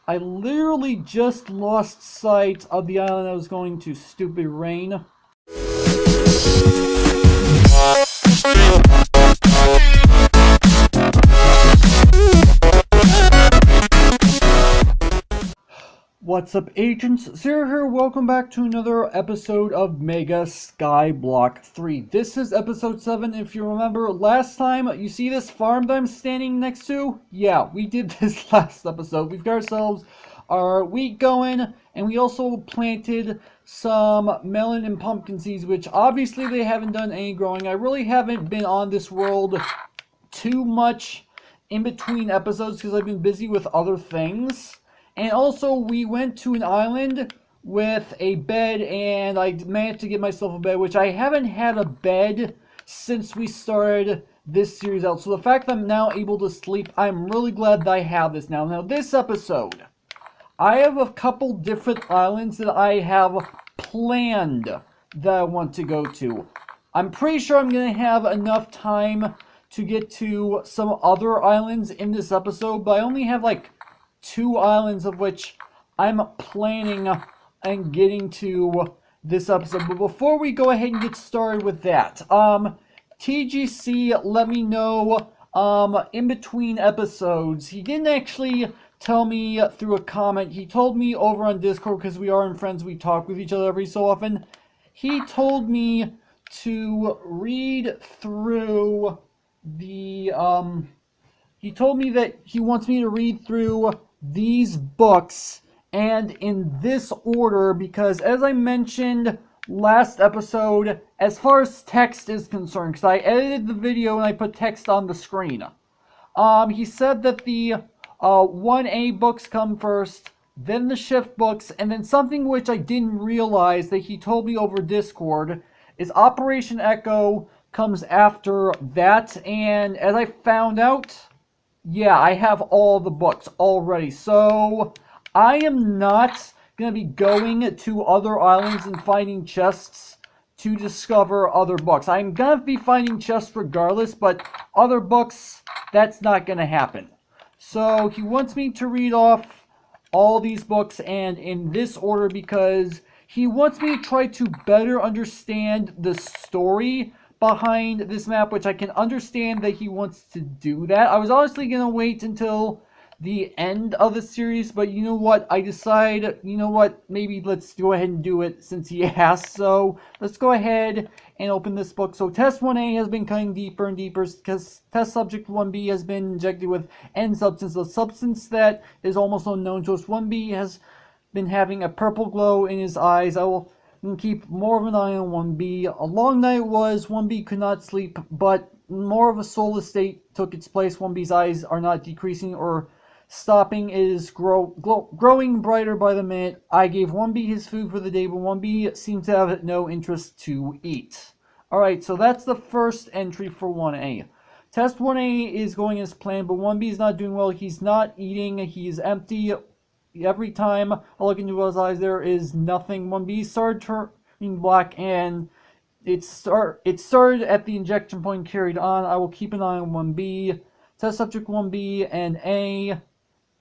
I literally just lost sight of the island I was going to. Stupid rain. What's up, agents? Zero here. Welcome back to another episode of Mega Skyblock 3. This is episode 7. If you remember last time, you see this farm that I'm standing next to? Yeah, we did this last episode. We've got ourselves our wheat going, and we also planted some melon and pumpkin seeds, which obviously they haven't done any growing. I really haven't been on this world too much in between episodes because I've been busy with other things. And also, we went to an island with a bed, and I managed to get myself a bed, which I haven't had a bed since we started this series out. So the fact that I'm now able to sleep, I'm really glad that I have this now. Now, this episode, I have a couple different islands that I have planned that I want to go to. I'm pretty sure I'm going to have enough time to get to some other islands in this episode, but I only have like 2 islands of which I'm planning on getting to this episode. But before we go ahead and get started with that, TGC let me know in between episodes. He didn't actually tell me through a comment. He told me over on Discord, because we are in friends, we talk with each other every so often. He told me to read through the he told me that he wants me to read through these books and in this order, because as I mentioned last episode, as far as text is concerned, because I edited the video and I put text on the screen, he said that the 1A books come first, then the shift books, and then something which I didn't realize that he told me over Discord is Operation Echo comes after that. And as I found out, yeah, I have all the books already. So I am not going to be going to other islands and finding chests to discover other books. I'm going to be finding chests regardless, but other books, that's not going to happen. So he wants me to read off all these books and in this order because he wants me to try to better understand the story behind this map, which I can understand that he wants to do that. I was honestly going to wait until the end of the series, but you know what? I decided, you know what? Maybe let's go ahead and do it since he asked. So let's go ahead and open this book. So test 1A has been cutting deeper and deeper because test subject 1B has been injected with N substance, a substance that is almost unknown to us. 1B has been having a purple glow in his eyes. I will keep more of an eye on 1B. A long night was, 1B could not sleep, but more of a soulless state took its place. 1B's eyes are not decreasing or stopping. It is growing brighter by the minute. I gave 1B his food for the day, but 1B seems to have no interest to eat. Alright, so that's the first entry for 1A. Test 1A is going as planned, but 1B is not doing well. He's not eating. He's empty. Every time I look into his eyes, there is nothing. 1B started turning black, and it started at the injection point, carried on. I will keep an eye on 1B. Test subject 1B and A.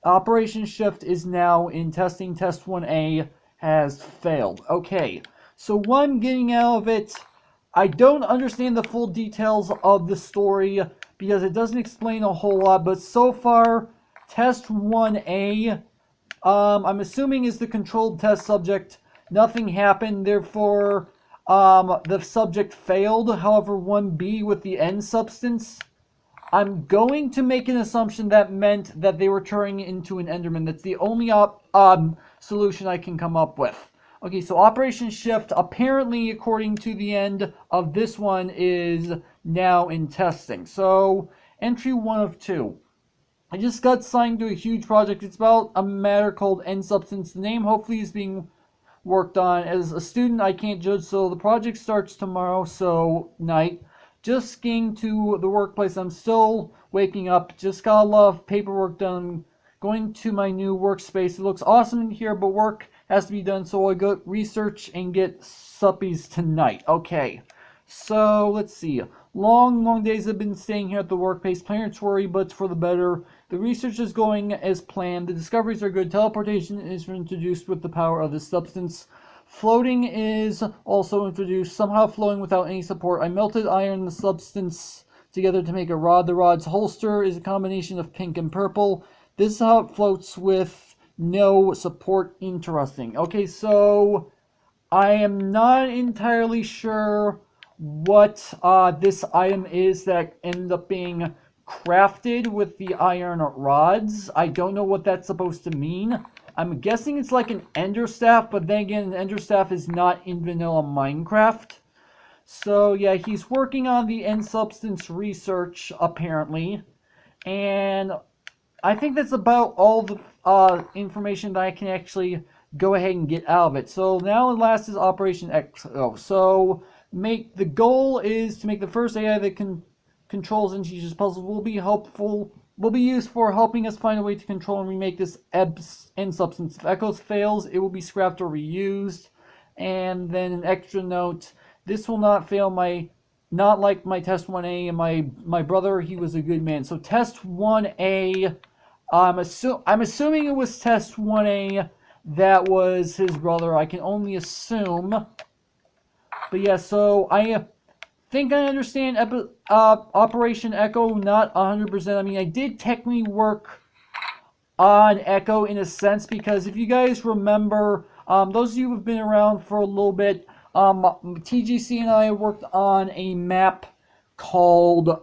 Operation Shift is now in testing. Test 1A has failed. Okay, so what I'm getting out of it, I don't understand the full details of the story because it doesn't explain a whole lot, but so far, Test 1A, I'm assuming is the controlled test subject. Nothing happened, therefore the subject failed. However, 1B with the N substance, I'm going to make an assumption that meant that they were turning into an Enderman. That's the only solution I can come up with. Okay, so Operation Shift, apparently, according to the end of this one, is now in testing. So, entry 1 of 2. I just got signed to a huge project. It's about a matter called N substance. The name hopefully is being worked on. As a student, I can't judge, so the project starts tomorrow, so night. Just getting to the workplace. I'm still waking up. Just got a lot of paperwork done. Going to my new workspace. It looks awesome in here, but work has to be done, so I go research and get suppies tonight. Okay, so let's see. Long days I've been staying here at the workplace. Parents worry, but it's for the better. The research is going as planned. The discoveries are good. Teleportation is introduced with the power of this substance. Floating is also introduced, somehow flowing without any support. I melted iron and the substance together to make a rod. The rod's holster is a combination of pink and purple. This is how it floats with no support. Interesting. Okay, so I am not entirely sure what this item is that ended up being crafted with the iron rods. I don't know what that's supposed to mean. I'm guessing it's like an ender staff, but then again, an ender staff is not in vanilla Minecraft. So yeah, he's working on the end substance research, apparently. And I think that's about all the information that I can actually go ahead and get out of it. So now the last is Operation Echo. So the goal is to make the first AI that controls and teaches puzzles. Will be used for helping us find a way to control and remake this end substance. If Echoes fails, it will be scrapped or reused. And then an extra note: this will not fail not like my test 1A and my brother. He was a good man. So test 1A, I'm assuming it was test 1A that was his brother. I can only assume. But yeah, so I think I understand Operation Echo, not 100%. I mean, I did technically work on Echo in a sense, because if you guys remember, those of you who have been around for a little bit, TGC and I worked on a map called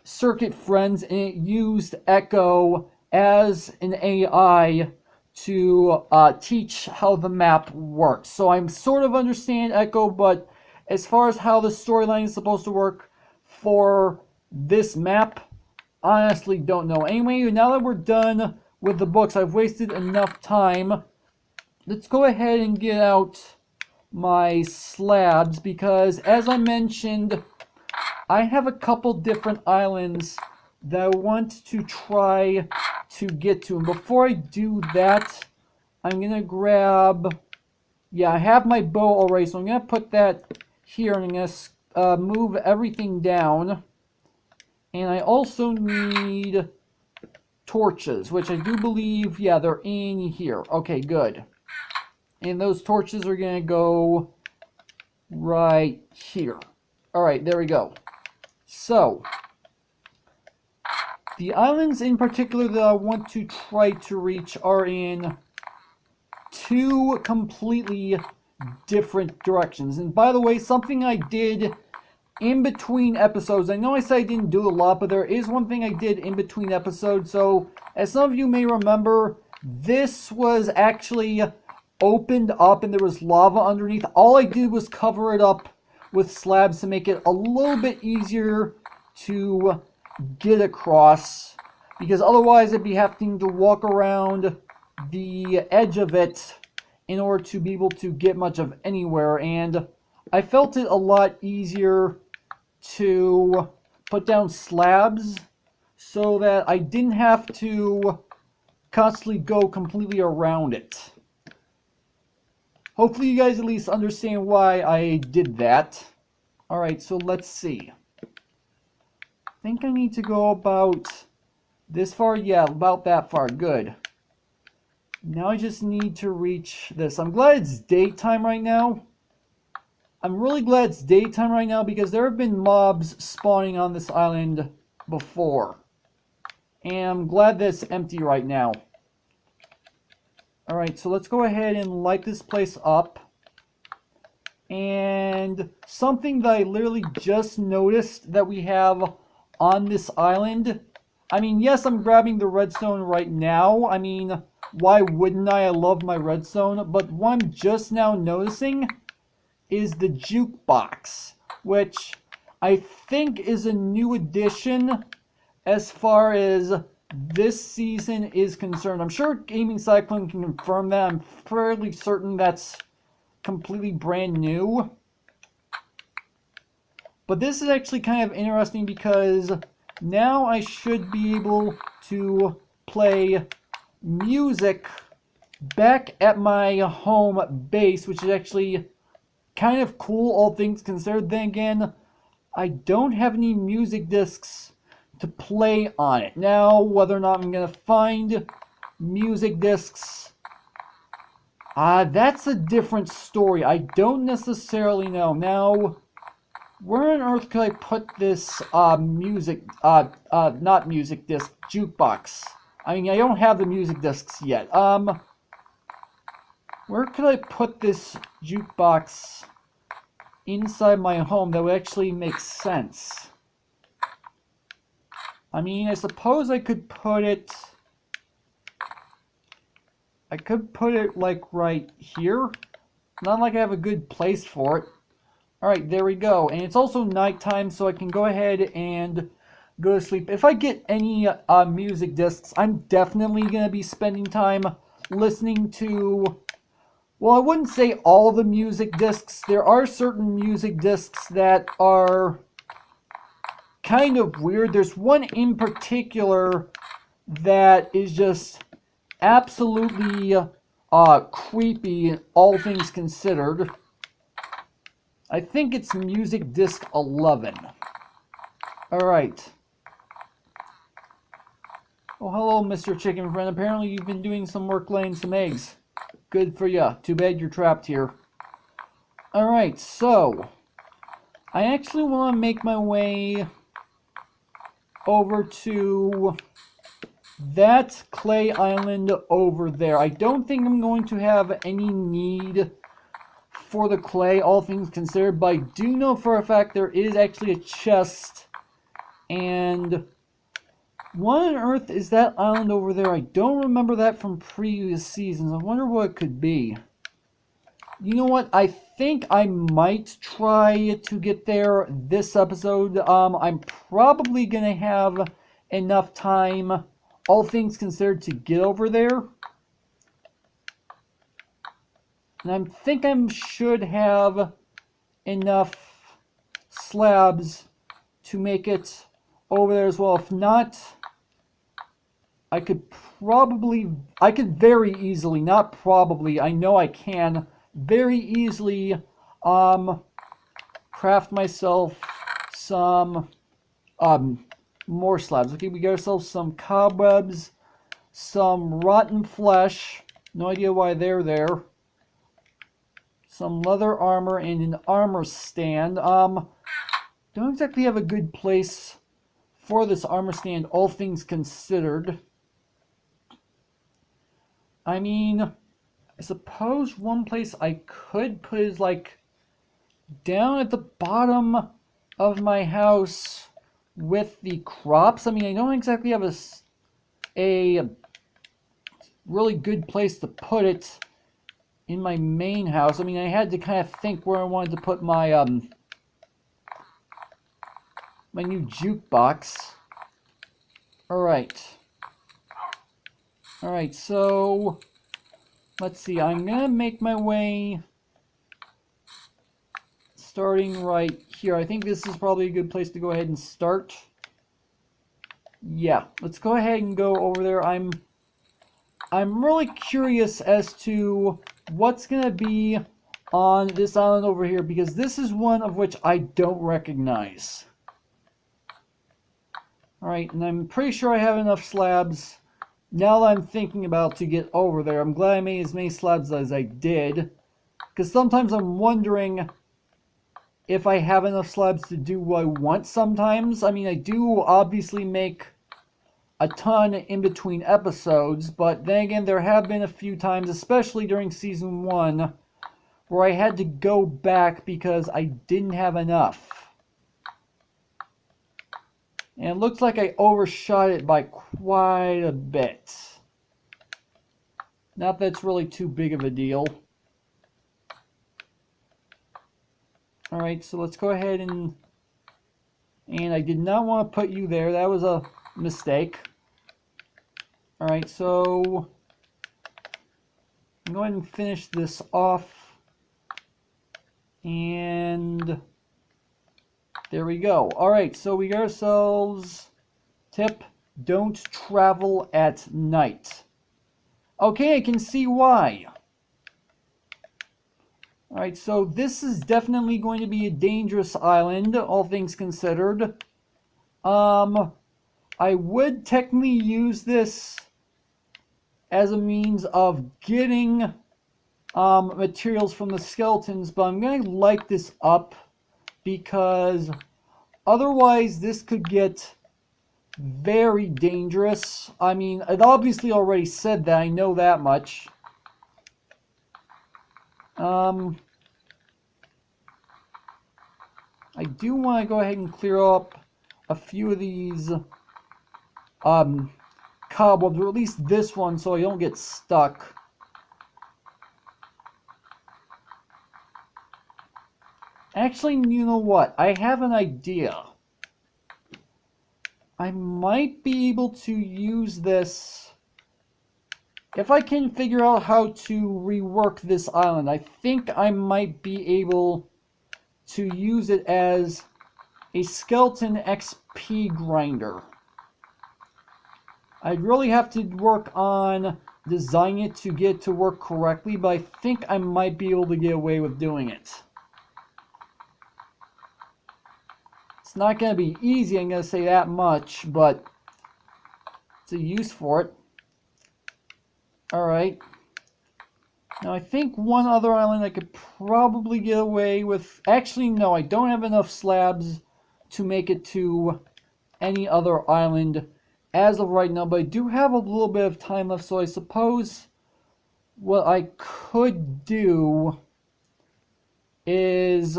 Circuit Friends, and it used Echo as an AI to teach how the map works. So I'm sort of understand Echo, but as far as how the storyline is supposed to work for this map, honestly don't know. Anyway, now that we're done with the books, I've wasted enough time. Let's go ahead and get out my slabs, because as I mentioned, I have a couple different islands that I want to try to get to. And before I do that, I'm going to grab... Yeah, I have my bow already, so I'm going to put that here, and I'm going to move everything down. And I also need torches, which I do believe, yeah, they're in here. Okay, good. And those torches are going to go right here. Alright, there we go. So, the islands in particular that I want to try to reach are in two completely different directions. And by the way, something I did in between episodes, I know I said I didn't do a lot, but there is one thing I did in between episodes. So, as some of you may remember, this was actually opened up and there was lava underneath. All I did was cover it up with slabs to make it a little bit easier to get across, because otherwise I'd be having to walk around the edge of it in order to be able to get much of anywhere. And I felt it a lot easier to put down slabs so that I didn't have to constantly go completely around it. Hopefully you guys at least understand why I did that. Alright, so let's see. I think I need to go about this far. Yeah, about that far. Good. Now I just need to reach this. I'm glad it's daytime right now. I'm really glad it's daytime right now, because there have been mobs spawning on this island before. And I'm glad that it's empty right now. Alright, so let's go ahead and light this place up. And something that I literally just noticed that we have on this island. I mean, yes, I'm grabbing the redstone right now. I mean, why wouldn't I? I love my redstone. But what I'm just now noticing is the jukebox, which I think is a new addition as far as this season is concerned. I'm sure TheGamingCyclone can confirm that. I'm fairly certain that's completely brand new. But this is actually kind of interesting, because now I should be able to play music back at my home base, which is actually kind of cool, all things considered. Then again, I don't have any music discs to play on it. Now, whether or not I'm going to find music discs, that's a different story. I don't necessarily know. Now, where on earth could I put this not music disc, jukebox? I mean, I don't have the music discs yet. Where could I put this jukebox inside my home that would actually make sense? I mean, I suppose I could put it like right here. Not like I have a good place for it. Alright, there we go. And it's also nighttime, so I can go ahead and go to sleep. If I get any music discs, I'm definitely going to be spending time listening to... Well, I wouldn't say all the music discs. There are certain music discs that are kind of weird. There's one in particular that is just absolutely creepy, all things considered. I think it's music disc 11. Alright. Oh, hello, Mr. Chicken Friend. Apparently you've been doing some work laying some eggs. Good for ya. Too bad you're trapped here. Alright, so I actually want to make my way over to that clay island over there. I don't think I'm going to have any need for the clay, all things considered, but I do know for a fact there is actually a chest. And what on earth is that island over there? I don't remember that from previous seasons. I wonder what it could be. You know what? I think I might try to get there this episode. I'm probably going to have enough time, all things considered, to get over there. And I think I should have enough slabs to make it over there as well. If not, I could very easily, not probably, I know I can, very easily craft myself some more slabs. Okay, we got ourselves some cobwebs, some rotten flesh, no idea why they're there, some leather armor, and an armor stand. Don't exactly have a good place for this armor stand, all things considered. I mean, I suppose one place I could put is like down at the bottom of my house with the crops. I mean, I don't exactly have a really good place to put it in my main house. I mean, I had to kind of think where I wanted to put my my new jukebox. Alright, so let's see. I'm gonna make my way starting right here. I think this is probably a good place to go ahead and start. Yeah, let's go ahead and go over there. I'm really curious as to what's gonna be on this island over here, because this is one of which I don't recognize. Alright, and I'm pretty sure I have enough slabs, now that I'm thinking about, to get over there. I'm glad I made as many slabs as I did, because sometimes I'm wondering if I have enough slabs to do what I want sometimes. I mean, I do obviously make a ton in between episodes, but then again, there have been a few times, especially during Season 1, where I had to go back because I didn't have enough. And it looks like I overshot it by quite a bit. Not that it's really too big of a deal. Alright, so let's go ahead and I did not want to put you there. That was a mistake. Alright, so I'm going to finish this off. And there we go. Alright, so we got ourselves tip, don't travel at night. Okay, I can see why. Alright, so this is definitely going to be a dangerous island, all things considered. I would technically use this as a means of getting materials from the skeletons, but I'm going to light this up because otherwise this could get very dangerous. I mean, it obviously already said that, I know that much. I do want to go ahead and clear up a few of these cobwebs, or at least this one, so I don't get stuck. Actually, you know what? I have an idea. I might be able to use this if I can figure out how to rework this island. I think I might be able to use it as a skeleton XP grinder. I'd really have to work on designing it to get it to work correctly, but I think I might be able to get away with doing it. It's not going to be easy, I'm going to say that much, but it's a use for it. Alright. Now I think one other island I could probably get away with. Actually, no, I don't have enough slabs to make it to any other island as of right now, but I do have a little bit of time left, so I suppose what I could do is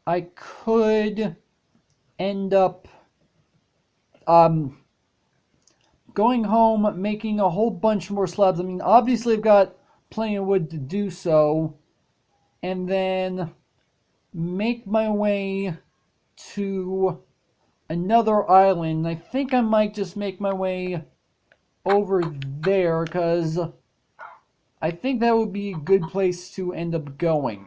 I could end up going home, making a whole bunch more slabs. I mean, obviously I've got plenty of wood to do so, and then make my way to another island. I think I might just make my way over there, because I think that would be a good place to end up going.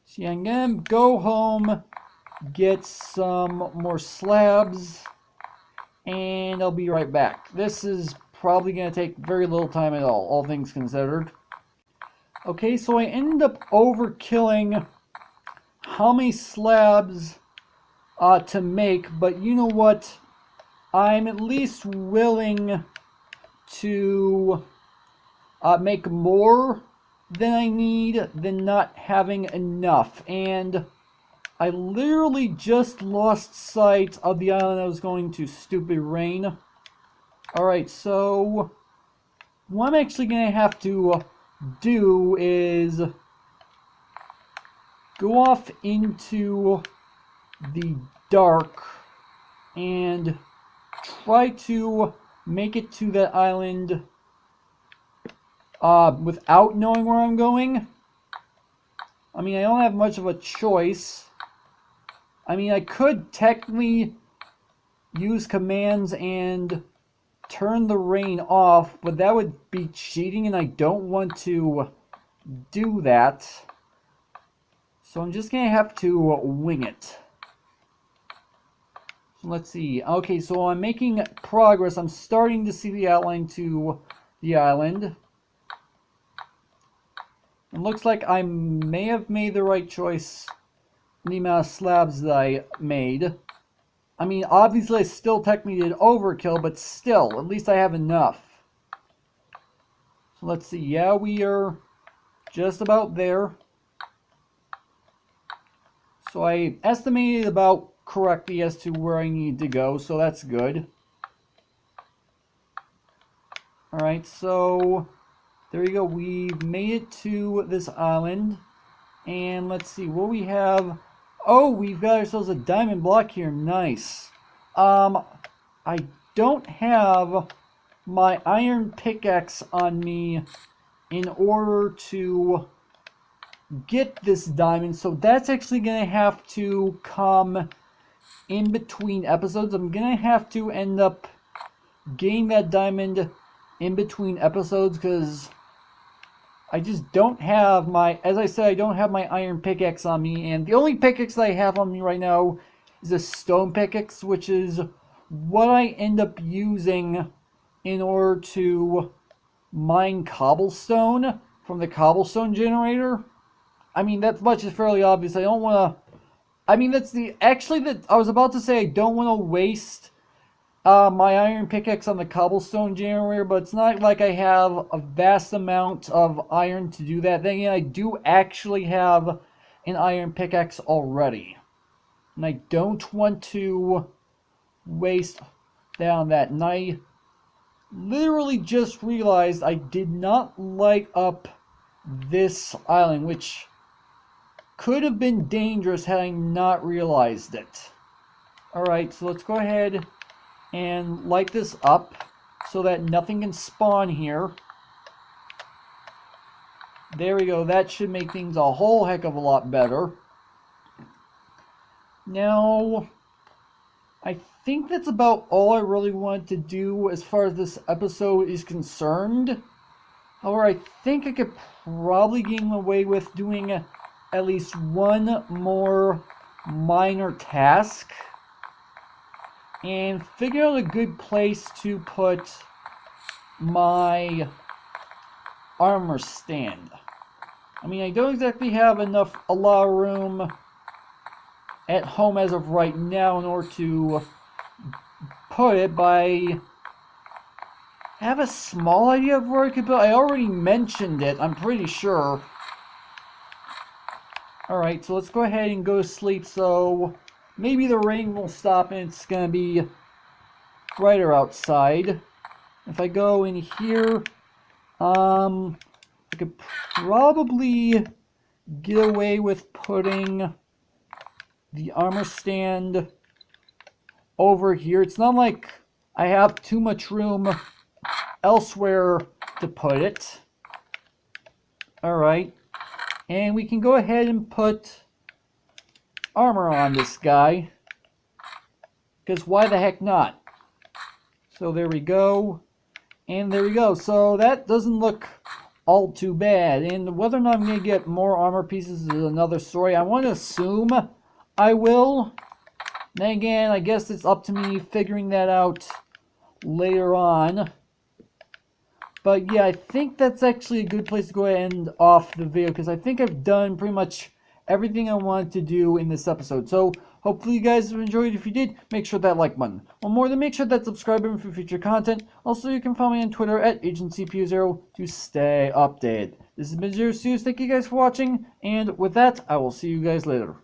See, I'm gonna go home, get some more slabs, and I'll be right back. This is probably going to take very little time at all things considered. Okay, so I ended up overkilling how many slabs to make, but you know what? I'm at least willing to make more than I need than not having enough. And I literally just lost sight of the island I was going to. Stupid rain. Alright, so what I'm actually going to have to do is go off into the dark and try to make it to that island without knowing where I'm going. I mean, I don't have much of a choice. I mean, I could technically use commands and turn the rain off, but that would be cheating, and I don't want to do that. So I'm just going to have to wing it. So let's see. Okay, so I'm making progress. I'm starting to see the outline to the island. It looks like I may have made the right choice in the amount of slabs that I made. I mean, obviously I still technically did overkill, but still, at least I have enough. So let's see. Yeah, we are just about there. So I estimated about correctly as to where I need to go, so that's good. Alright, so there you go. We've made it to this island. And let's see what we have. Oh, we've got ourselves a diamond block here. Nice. I don't have my iron pickaxe on me in order to get this diamond, so that's actually going to have to come in between episodes. I'm going to have to end up getting that diamond in between episodes, because I just don't have my, as I said, I don't have my iron pickaxe on me, and the only pickaxe that I have on me right now is a stone pickaxe, which is what I end up using in order to mine cobblestone from the cobblestone generator. I mean, that much is fairly obvious. I don't want to I mean, that's I was about to say I don't want to waste my iron pickaxe on the cobblestone generator, but it's not like I have a vast amount of iron to do that. Then again, I do actually have an iron pickaxe already. And I don't want to waste that on that. And I literally just realized I did not light up this island, which could have been dangerous had I not realized it. Alright, so let's go ahead and light this up so that nothing can spawn here. There we go. That should make things a whole heck of a lot better. Now, I think that's about all I really wanted to do as far as this episode is concerned. However, I think I could probably get away with doing at least one more minor task and figure out a good place to put my armor stand. I mean, I don't exactly have a lot of room at home as of right now in order to put it, but I have a small idea of where I could put it. I already mentioned it, I'm pretty sure. Alright, so let's go ahead and go to sleep, so maybe the rain will stop and it's gonna be brighter outside. If I go in here, I could probably get away with putting the armor stand over here. It's not like I have too much room elsewhere to put it. Alright. And we can go ahead and put armor on this guy. Because why the heck not? So there we go. And there we go. So that doesn't look all too bad. And whether or not I'm going to get more armor pieces is another story. I want to assume I will. Then again, I guess it's up to me figuring that out later on. But yeah, I think that's actually a good place to go ahead and end off the video, because I think I've done pretty much everything I wanted to do in this episode. So hopefully you guys have enjoyed. If you did, make sure that like button. One more, then make sure that subscribe button for future content. Also, you can follow me on Twitter at AgentCPU0 to stay updated. This has been Zero Studios. Thank you guys for watching, and with that, I will see you guys later.